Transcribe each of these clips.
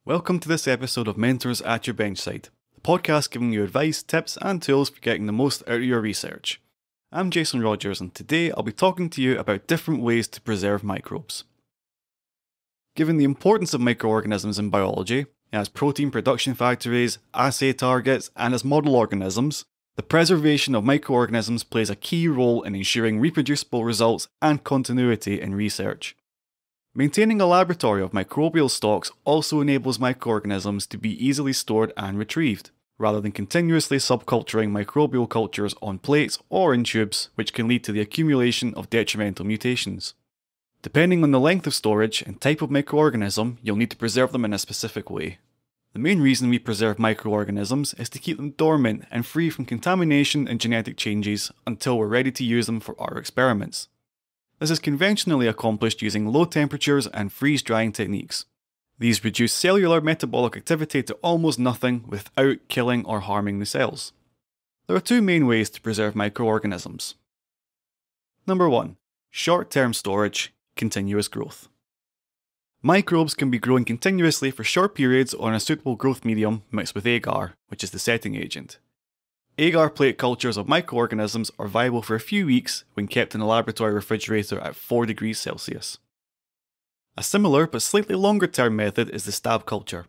Welcome to this episode of Mentors at Your Benchside, the podcast giving you advice, tips and tools for getting the most out of your research. I'm Jason Rogers and today I'll be talking to you about different ways to preserve microbes. Given the importance of microorganisms in biology, as protein production factories, assay targets and as model organisms, the preservation of microorganisms plays a key role in ensuring reproducible results and continuity in research. Maintaining a laboratory of microbial stocks also enables microorganisms to be easily stored and retrieved, rather than continuously subculturing microbial cultures on plates or in tubes, which can lead to the accumulation of detrimental mutations. Depending on the length of storage and type of microorganism, you'll need to preserve them in a specific way. The main reason we preserve microorganisms is to keep them dormant and free from contamination and genetic changes until we're ready to use them for our experiments. This is conventionally accomplished using low temperatures and freeze-drying techniques. These reduce cellular metabolic activity to almost nothing without killing or harming the cells. There are two main ways to preserve microorganisms. Number 1. Short-term storage, continuous growth. Microbes can be grown continuously for short periods on a suitable growth medium mixed with agar, which is the setting agent. Agar plate cultures of microorganisms are viable for a few weeks when kept in a laboratory refrigerator at 4 degrees Celsius. A similar but slightly longer term method is the stab culture.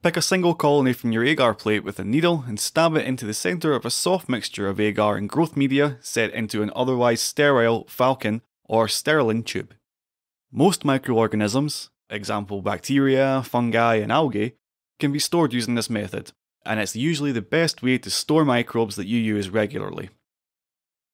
Pick a single colony from your agar plate with a needle and stab it into the centre of a soft mixture of agar and growth media set into an otherwise sterile falcon or sterling tube. Most microorganisms, example bacteria, fungi and algae, can be stored using this method, and it's usually the best way to store microbes that you use regularly.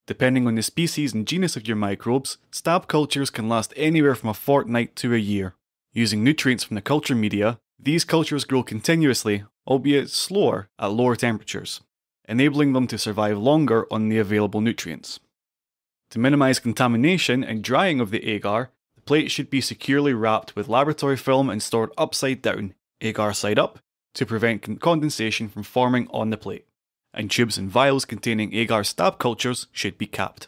Depending on the species and genus of your microbes, stab cultures can last anywhere from a fortnight to a year. Using nutrients from the culture media, these cultures grow continuously, albeit slower, at lower temperatures, enabling them to survive longer on the available nutrients. To minimise contamination and drying of the agar, the plate should be securely wrapped with laboratory film and stored upside down, agar side up, to prevent condensation from forming on the plate, and tubes and vials containing agar stab cultures should be capped.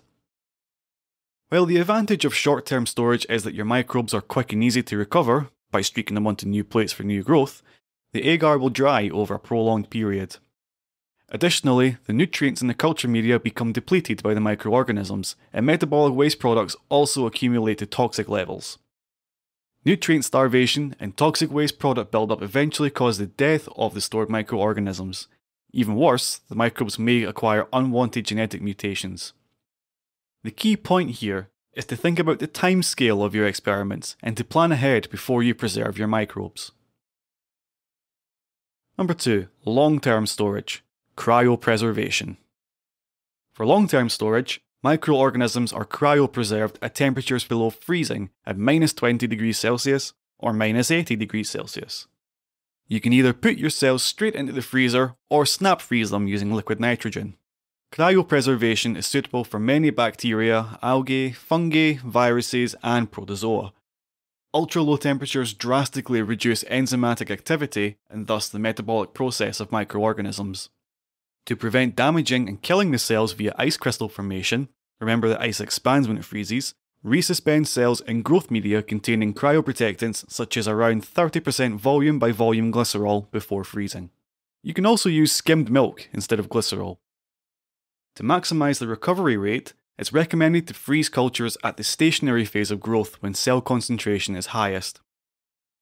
While the advantage of short-term storage is that your microbes are quick and easy to recover by streaking them onto new plates for new growth, the agar will dry over a prolonged period. Additionally, the nutrients in the culture media become depleted by the microorganisms, and metabolic waste products also accumulate to toxic levels. Nutrient starvation and toxic waste product buildup eventually cause the death of the stored microorganisms. Even worse, the microbes may acquire unwanted genetic mutations. The key point here is to think about the time scale of your experiments and to plan ahead before you preserve your microbes. Number 2. Long-term storage, cryopreservation. For long-term storage, microorganisms are cryopreserved at temperatures below freezing at minus 20 degrees Celsius or minus 80 degrees Celsius. You can either put your cells straight into the freezer or snap freeze them using liquid nitrogen. Cryopreservation is suitable for many bacteria, algae, fungi, viruses and protozoa. Ultra-low temperatures drastically reduce enzymatic activity and thus the metabolic process of microorganisms. To prevent damaging and killing the cells via ice crystal formation, remember that ice expands when it freezes, resuspend cells in growth media containing cryoprotectants such as around 30% volume by volume glycerol before freezing. You can also use skimmed milk instead of glycerol. To maximise the recovery rate, it's recommended to freeze cultures at the stationary phase of growth when cell concentration is highest.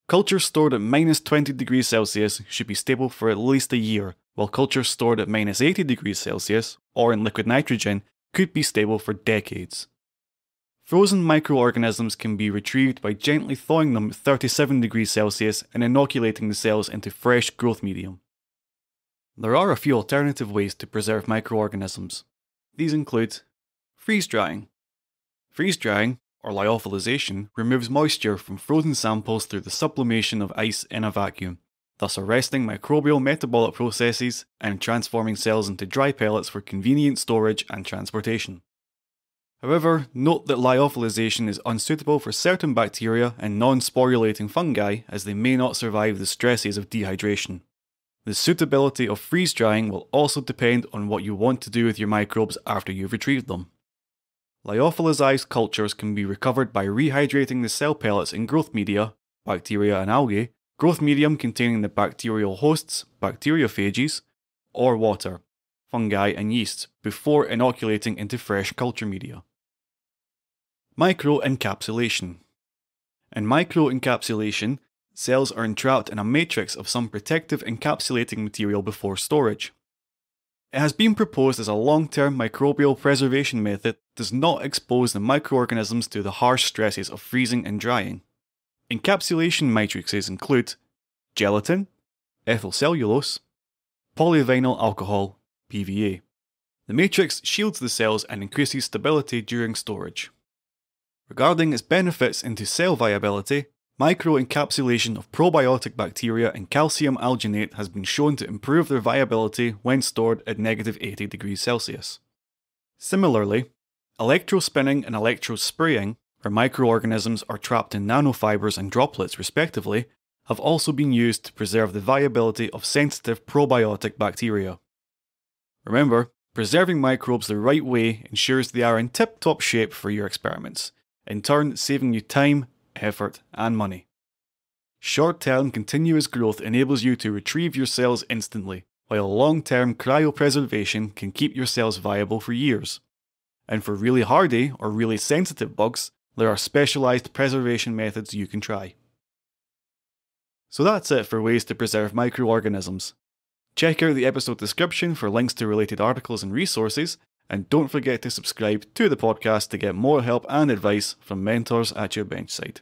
Cultures stored at minus 20 degrees Celsius should be stable for at least a year, while cultures stored at minus 80 degrees Celsius, or in liquid nitrogen, could be stable for decades. Frozen microorganisms can be retrieved by gently thawing them at 37 degrees Celsius and inoculating the cells into fresh growth medium. There are a few alternative ways to preserve microorganisms. These include freeze drying. Freeze drying, or lyophilization, removes moisture from frozen samples through the sublimation of ice in a vacuum, thus arresting microbial metabolic processes and transforming cells into dry pellets for convenient storage and transportation. However, note that lyophilization is unsuitable for certain bacteria and non-sporulating fungi as they may not survive the stresses of dehydration. The suitability of freeze drying will also depend on what you want to do with your microbes after you've retrieved them. Lyophilized cultures can be recovered by rehydrating the cell pellets in growth media, bacteria and algae, growth medium containing the bacterial hosts, bacteriophages, or water, fungi and yeasts, before inoculating into fresh culture media. Microencapsulation. In microencapsulation, cells are entrapped in a matrix of some protective encapsulating material before storage. It has been proposed as a long-term microbial preservation method does not expose the microorganisms to the harsh stresses of freezing and drying. Encapsulation matrices include gelatin, ethyl cellulose, polyvinyl alcohol, PVA. The matrix shields the cells and increases stability during storage. Regarding its benefits into cell viability, microencapsulation of probiotic bacteria in calcium alginate has been shown to improve their viability when stored at -80 degrees Celsius. Similarly, electrospinning and electrospraying, where microorganisms are trapped in nanofibers and droplets respectively, have also been used to preserve the viability of sensitive probiotic bacteria. Remember, preserving microbes the right way ensures they are in tip-top shape for your experiments, in turn saving you time, effort, and money. Short-term continuous growth enables you to retrieve your cells instantly, while long-term cryopreservation can keep your cells viable for years. And for really hardy or really sensitive bugs, there are specialised preservation methods you can try. So that's it for ways to preserve microorganisms. Check out the episode description for links to related articles and resources, and don't forget to subscribe to the podcast to get more help and advice from mentors at your Benchside.